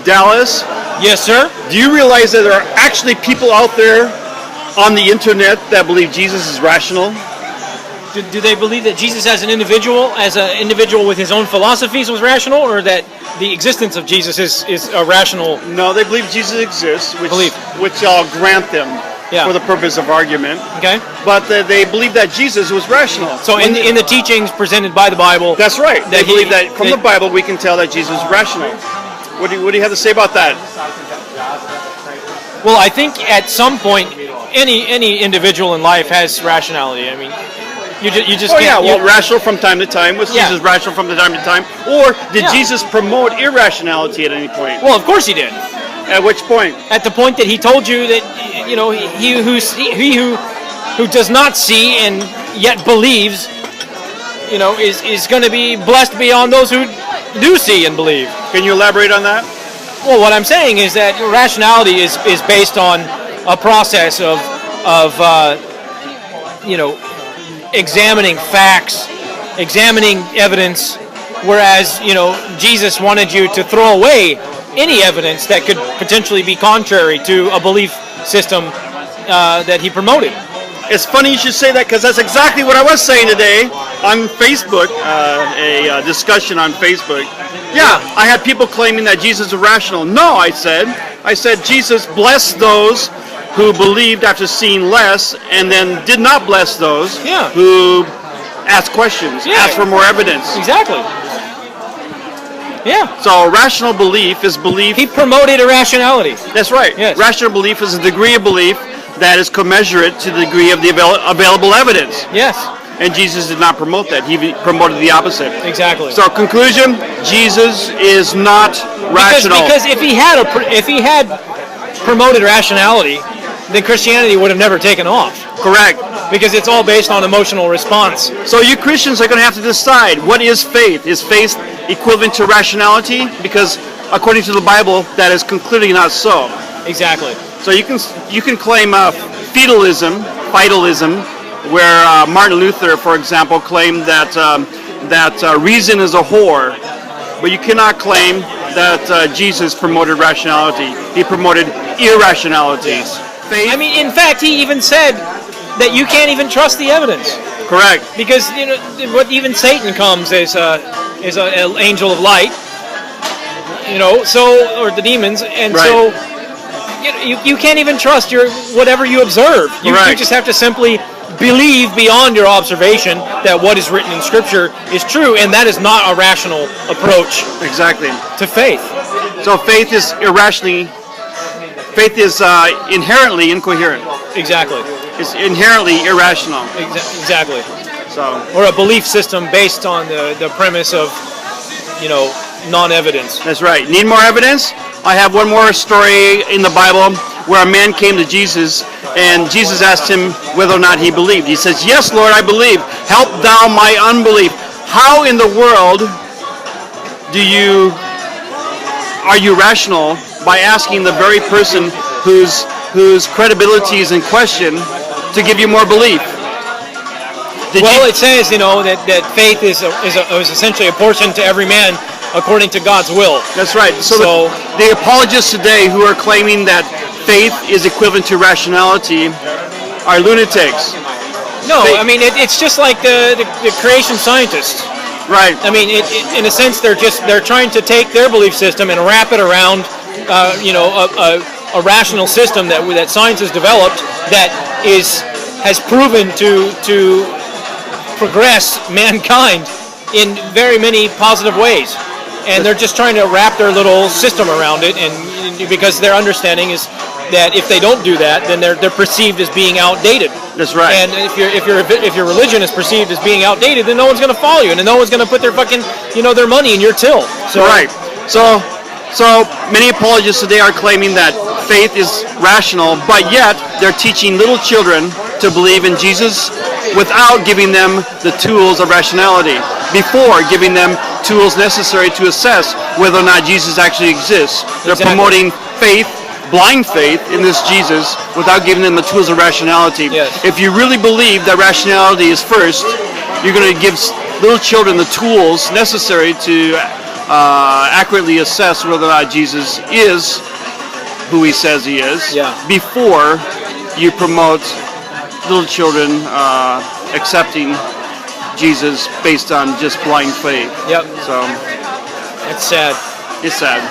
Dallas, Yes, sir. do you realize that there are actually people out there on the internet that believe Jesus is rational? Do they believe that Jesus as an individual with his own philosophies was rational, or that the existence of Jesus is a rational? No, they believe Jesus exists, which I'll grant them Yeah. for the purpose of argument. Okay. But they believe that Jesus was rational. So in the teachings presented by the Bible, That's right. They believe that from that- the Bible we can tell that Jesus is rational. What do you have to say about that? well, I think at some point any individual in life has rationality. I mean, you just Oh can't. yeah, well, rational from time to time. Was Yeah. Jesus rational from time to time? Or did Yeah. Jesus promote irrationality at any point? Well, of course he did. At which point? At the point that he told you that he who does not see and yet believes, is going to be blessed beyond those who do see and believe. Can you elaborate on that? Well, what I'm saying is that rationality is based on a process of examining facts, examining evidence, whereas Jesus wanted you to throw away any evidence that could potentially be contrary to a belief system that he promoted. It's funny you should say that because that's exactly what I was saying today on Facebook, a discussion on Facebook. Yeah, I had people claiming that Jesus is rational. No, I said Jesus blessed those who believed after seeing less, and then did not bless those who asked questions, asked for more evidence. Exactly. Yeah. So rational belief is belief. He promoted irrationality. That's right. Yes. Rational belief is a degree of belief that is commensurate to the degree of the available evidence. Yes. And Jesus did not promote that. He promoted the opposite. Exactly. So conclusion, Jesus is not rational. Because if he had promoted rationality, then Christianity would have never taken off. Correct. Because it's all based on emotional response. So you Christians are going to have to decide, what is faith? Is faith equivalent to rationality? Because according to the Bible, that is clearly not so. Exactly. So you can claim fatalism, where Martin Luther, for example, claimed that reason is a whore, but you cannot claim that Jesus promoted rationality. He promoted irrationality. Yes. Faith. I mean, in fact, he even said that you can't even trust the evidence. Correct. Because what even Satan comes is an angel of light, or the demons, and right. so you can't even trust whatever you observe. You just have to simply believe beyond your observation that what is written in Scripture is true, and that is not a rational approach. Exactly. To faith. So faith is inherently incoherent. Exactly. It's inherently irrational. Exactly. So. Or a belief system based on the premise of, non-evidence. That's right. Need more evidence? I have one more story in the Bible where a man came to Jesus, and Jesus asked him whether or not he believed. He says, "Yes, Lord, I believe. Help thou my unbelief." How in the world are you rational by asking the very person whose credibility is in question to give you more belief? It says, that faith is essentially a portion to every man according to God's will. That's right. So the apologists today who are claiming that faith is equivalent to rationality are lunatics. No, I mean it's just like the creation scientists. Right. I mean, in a sense, they're trying to take their belief system and wrap it around, a rational system that science has developed that has proven to progress mankind in very many positive ways. And they're just trying to wrap their little system around it, and because their understanding is that if they don't do that, then they're perceived as being outdated. That's right. And if your religion is perceived as being outdated, then no one's going to follow you, and then no one's going to put their their money in your till. So right. So many apologists today are claiming that faith is rational, but yet they're teaching little children to believe in Jesus without giving them the tools of rationality, before giving them tools necessary to assess whether or not Jesus actually exists. They're promoting faith, blind faith in this Jesus, without giving them the tools of rationality. Yes. If you really believe that rationality is first, you're going to give little children the tools necessary to accurately assess whether or not Jesus is who he says he is before you promote little children accepting Jesus based on just blind faith. Yep. So it's sad. It's sad.